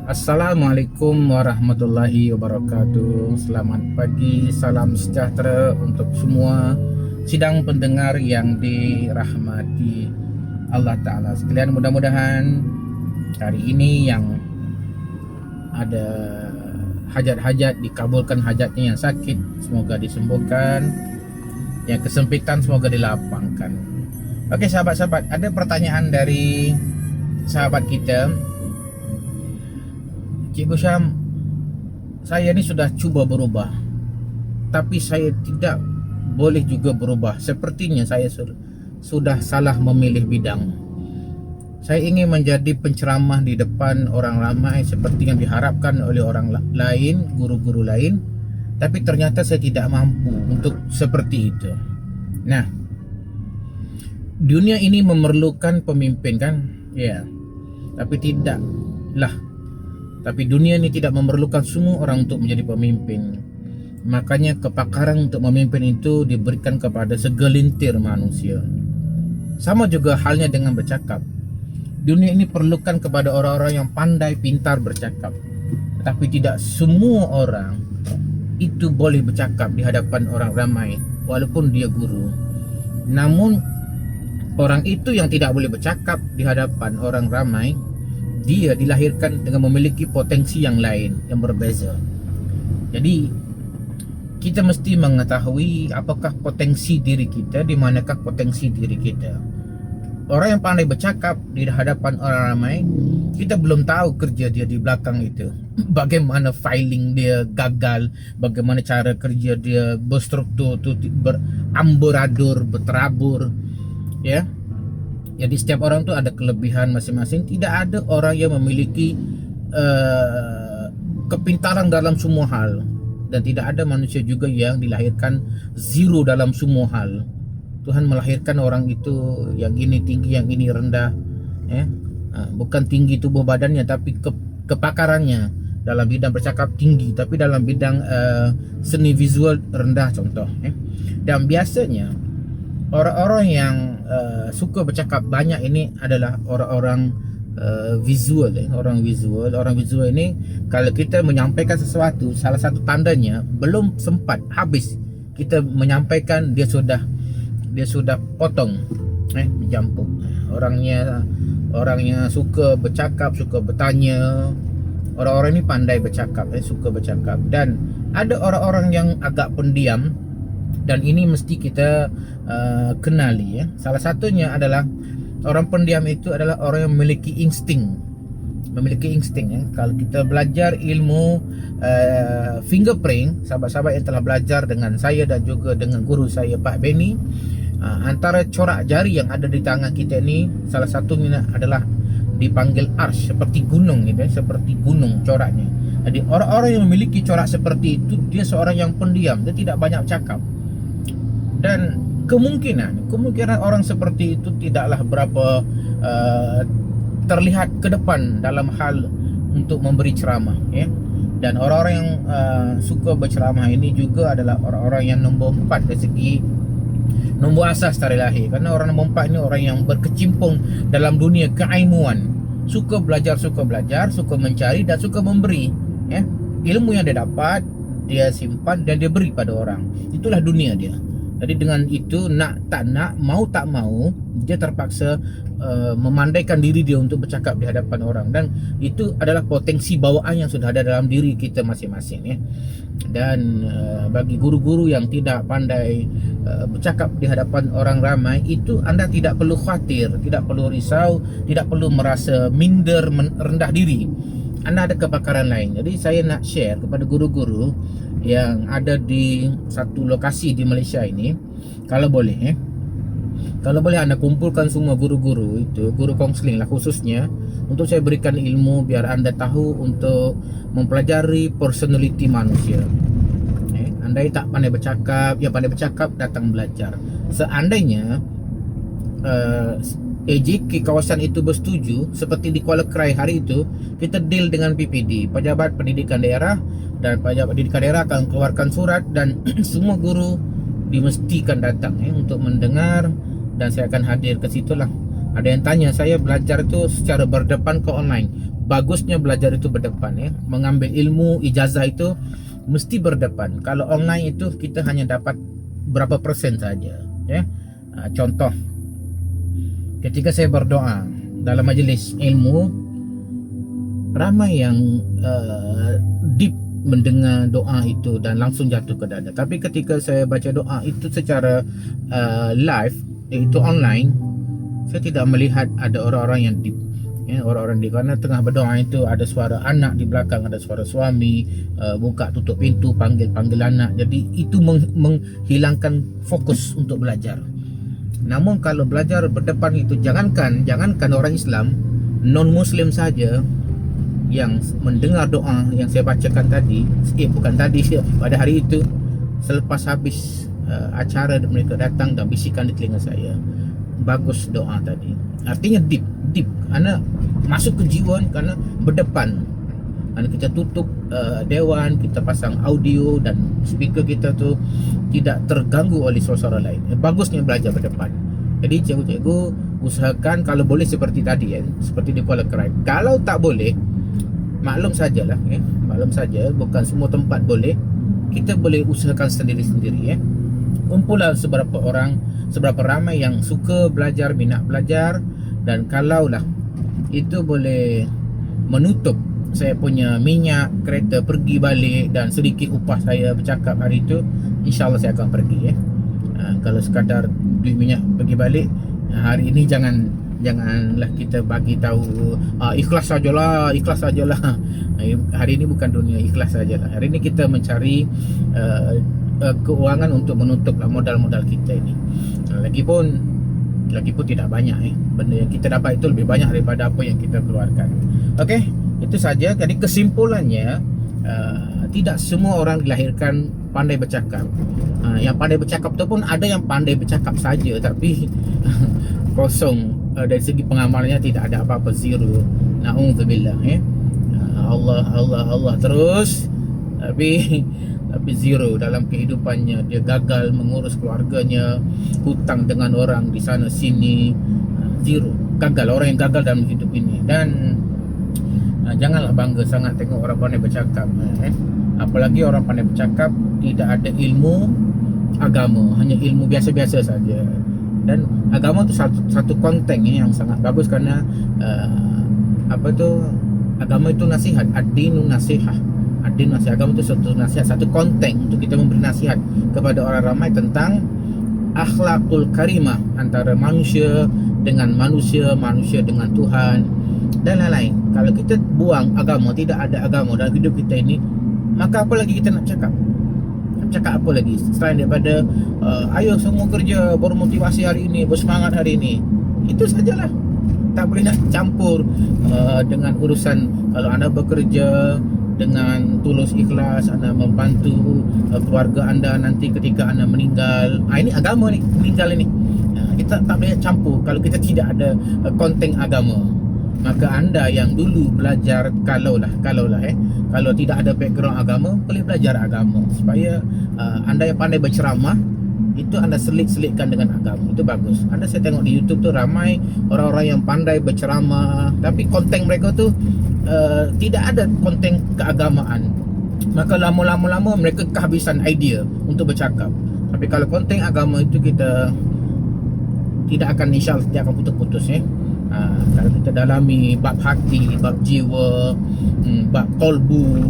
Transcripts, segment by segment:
Assalamualaikum warahmatullahi wabarakatuh. Selamat pagi, salam sejahtera untuk semua sidang pendengar yang dirahmati Allah Ta'ala sekalian. Mudah-mudahan hari ini yang ada hajat-hajat dikabulkan, hajatnya yang sakit semoga disembuhkan, yang kesempitan semoga dilapangkan. Oke sahabat-sahabat, ada pertanyaan dari sahabat kita, Cikgu Syam, saya ini sudah cuba berubah, tapi saya tidak boleh juga berubah. Sepertinya saya sudah salah memilih bidang. Saya ingin menjadi penceramah di depan orang ramai seperti yang diharapkan oleh orang lain, guru-guru lain, tapi ternyata saya tidak mampu untuk seperti itu. Nah, dunia ini memerlukan pemimpin kan? Ya, tapi tidaklah. Tapi dunia ini tidak memerlukan semua orang untuk menjadi pemimpin. Makanya kepakaran untuk memimpin itu diberikan kepada segelintir manusia. Sama juga halnya dengan bercakap. Dunia ini perlukan kepada orang-orang yang pandai, pintar bercakap. Tapi tidak semua orang itu boleh bercakap di hadapan orang ramai, walaupun dia guru. Namun orang itu yang tidak boleh bercakap di hadapan orang ramai, dia dilahirkan dengan memiliki potensi yang lain, yang berbeza. Jadi kita mesti mengetahui apakah potensi diri kita, di manakah potensi diri kita. Orang yang pandai bercakap di hadapan orang ramai, kita belum tahu kerja dia di belakang itu. Bagaimana filing dia gagal, bagaimana cara kerja dia berstruktur tu beramburadul, berterabur, ya. Jadi setiap orang tu ada kelebihan masing-masing. Tidak ada orang yang memiliki kepintaran dalam semua hal, dan tidak ada manusia juga yang dilahirkan zero dalam semua hal. Tuhan melahirkan orang itu yang ini tinggi, yang ini rendah, ya. Bukan tinggi tubuh badannya, tapi kepakarannya. Dalam bidang bercakap tinggi, tapi dalam bidang seni visual rendah contoh, ya. Dan biasanya orang-orang yang suka bercakap banyak ini adalah orang-orang visual, Orang visual ini, kalau kita menyampaikan sesuatu, salah satu tandanya belum sempat habis kita menyampaikan, dia sudah potong, menjampuk. Orangnya suka bercakap, suka bertanya. Orang-orang ini pandai bercakap, suka bercakap. Dan ada orang-orang yang agak pendiam, dan ini mesti kita kenali, ya. Salah satunya adalah orang pendiam itu adalah orang yang memiliki insting, ya. Kalau kita belajar ilmu fingerprint, sahabat-sahabat yang telah belajar dengan saya dan juga dengan guru saya Pak Benny, antara corak jari yang ada di tangan kita ini, salah satunya adalah dipanggil arch, seperti gunung gitu, seperti gunung coraknya. Jadi orang-orang yang memiliki corak seperti itu, dia seorang yang pendiam, dia tidak banyak cakap. Dan kemungkinan orang seperti itu tidaklah berapa terlihat ke depan dalam hal untuk memberi ceramah, ya. Dan orang-orang yang suka berceramah ini juga adalah orang-orang yang nombor 4 dari segi nombor asas tarikh lahir. Karena orang nombor 4 ini orang yang berkecimpung dalam dunia keilmuan, suka belajar, suka mencari dan suka memberi, ya. Ilmu yang dia dapat, dia simpan dan dia beri pada orang. Itulah dunia dia. Jadi dengan itu, nak tak nak, mau tak mau, dia terpaksa memandaikan diri dia untuk bercakap di hadapan orang. Dan itu adalah potensi bawaan yang sudah ada dalam diri kita masing-masing, ya. Dan bagi guru-guru yang tidak pandai bercakap di hadapan orang ramai, itu anda tidak perlu khawatir, tidak perlu risau, tidak perlu merasa minder, rendah diri. Anda ada kepakaran lain. Jadi saya nak share kepada guru-guru yang ada di satu lokasi di Malaysia ini, kalau boleh, kalau boleh anda kumpulkan semua guru-guru itu, guru konseling lah khususnya, untuk saya berikan ilmu biar anda tahu untuk mempelajari personality manusia. Andai tak pandai bercakap, ya pandai bercakap, datang belajar. Seandainya AJK kawasan itu bersetuju, seperti di Kuala Krai hari itu, kita deal dengan PPD, Pejabat Pendidikan Daerah, dan Pejabat Pendidikan Daerah akan keluarkan surat, dan semua guru dimestikan datang, untuk mendengar, dan saya akan hadir ke situ lah. Ada yang tanya, saya belajar itu secara berdepan ke online. bagusnya belajar itu berdepan ya. Mengambil ilmu ijazah itu mesti berdepan. Kalau online itu kita hanya dapat berapa persen saja ya. Contoh, ketika saya berdoa dalam majelis ilmu, ramai yang deep mendengar doa itu dan langsung jatuh ke dada. Tapi ketika saya baca doa itu secara live, itu online, saya tidak melihat ada orang-orang yang deep ya, orang-orang di karena tengah berdoa itu ada suara anak di belakang, ada suara suami buka tutup pintu, panggil anak. Jadi itu menghilangkan fokus untuk belajar. Namun kalau belajar berdepan itu, jangankan orang Islam, non Muslim saja yang mendengar doa yang saya bacakan tadi, bukan tadi, pada hari itu, selepas habis acara, mereka datang dan bisikan di telinga saya, bagus doa tadi. Artinya deep, karena masuk ke jiwa, karena berdepan. Karena kita tutup dewan, kita pasang audio dan speaker kita tu tidak terganggu oleh suara lain. Bagusnya belajar berdepan. Jadi cikgu-cikgu usahakan kalau boleh seperti tadi ya, seperti di Kuala Krai. Kalau tak boleh, maklum sajalah ya, maklum saja, bukan semua tempat boleh. Kita boleh usahakan sendiri-sendiri ya. Kumpulan seberapa ramai yang suka belajar, minat belajar, dan kalaulah itu boleh menutup saya punya minyak kereta pergi balik dan sedikit upah saya bercakap hari itu, insyaAllah saya akan pergi ya. Kalau sekadar duit minyak pergi balik hari ini, janganlah kita bagi tahu ikhlas sajalah. Hari ini bukan dunia ikhlas sajalah. Hari ini kita mencari keuangan untuk menutup modal-modal kita ini. Lagipun tidak banyak benda yang kita dapat itu lebih banyak daripada apa yang kita keluarkan. Okey, itu saja. Jadi kesimpulannya, tidak semua orang dilahirkan pandai bercakap. Yang pandai bercakap tu pun ada yang pandai bercakap saja tapi kosong, dari segi pengamalannya tidak ada apa-apa, zero. Na'udzubillah ya. Allah terus tapi zero dalam kehidupannya. Dia gagal mengurus keluarganya, hutang dengan orang di sana sini, zero. Gagal, orang yang gagal dalam hidup ini. Dan janganlah bangga sangat tengok orang pandai bercakap apalagi orang pandai bercakap tidak ada ilmu agama, hanya ilmu biasa-biasa saja. Dan agama tu satu konteks yang sangat bagus, kerana agama itu nasihat, ad-dinu nasihah. Agama itu satu nasihat, satu konteks untuk kita memberi nasihat kepada orang ramai tentang akhlakul karimah antara manusia dengan manusia, manusia dengan Tuhan dan lain-lain. Kalau kita buang agama, tidak ada agama dalam hidup kita ini, maka apa lagi kita nak cakap? Nak cakap apa lagi selain daripada ayo semua kerja, bermotivasi hari ini, bersemangat hari ini. Itu sajalah. Tak boleh nak campur dengan urusan kalau anda bekerja dengan tulus ikhlas, anda membantu keluarga anda nanti ketika anda meninggal. Ini agama ni, meninggal ini. Kita tak boleh campur kalau kita tidak ada konteks agama. Maka anda yang dulu belajar, kalau tidak ada background agama, boleh belajar agama supaya anda yang pandai berceramah itu anda selitkan dengan agama. Itu bagus. Saya tengok di YouTube tu ramai orang-orang yang pandai berceramah tapi konten mereka tu tidak ada konten keagamaan. Maka lama-lama mereka kehabisan idea untuk bercakap. Tapi kalau konten agama itu kita tidak akan, insyaAllah tidak akan putus-putus kalau kita dalami bab hati, bab jiwa, bab kolbu,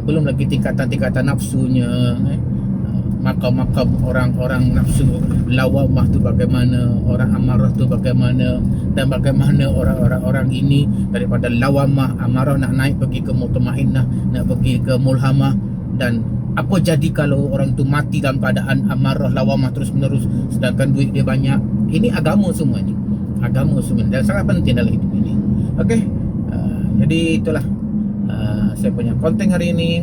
belum lagi tingkatan-tingkatan nafsunya, makam-makam orang-orang nafsu lawamah tu bagaimana, orang amarah tu bagaimana, dan bagaimana orang-orang ini daripada lawamah, amarah nak naik pergi ke mutmainnah, nak pergi ke mulhamah. Dan apa jadi kalau orang tu mati dalam keadaan amarah, lawamah terus menerus sedangkan duit dia banyak? Ini agama semua ni, agama semua dan sangat penting dalam hidup ini. Okey, jadi itulah saya punya konten hari ini.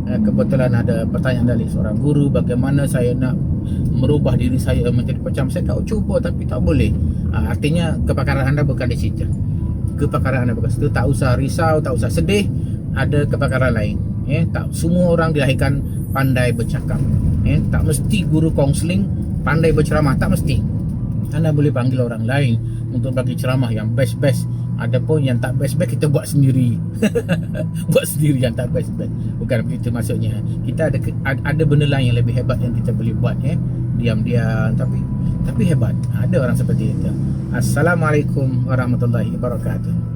Kebetulan ada pertanyaan dari seorang guru, bagaimana saya nak merubah diri saya menjadi macam saya tak cuba tapi tak boleh. Artinya kepakaran anda bukan di situ. Kepakaran anda bukan situ. Tak usah risau, tak usah sedih. Ada kepakaran lain. Tak semua orang dilahirkan pandai bercakap. Tak mesti guru kaunseling pandai berceramah, tak mesti. Anda boleh panggil orang lain untuk bagi ceramah yang best-best Adapun yang tak best-best kita buat sendiri. Buat sendiri yang tak best-best. Bukan begitu maksudnya. Kita ada benda lain yang lebih hebat yang kita boleh buat diam-diam tapi hebat. Ada orang seperti itu. Assalamualaikum warahmatullahi wabarakatuh.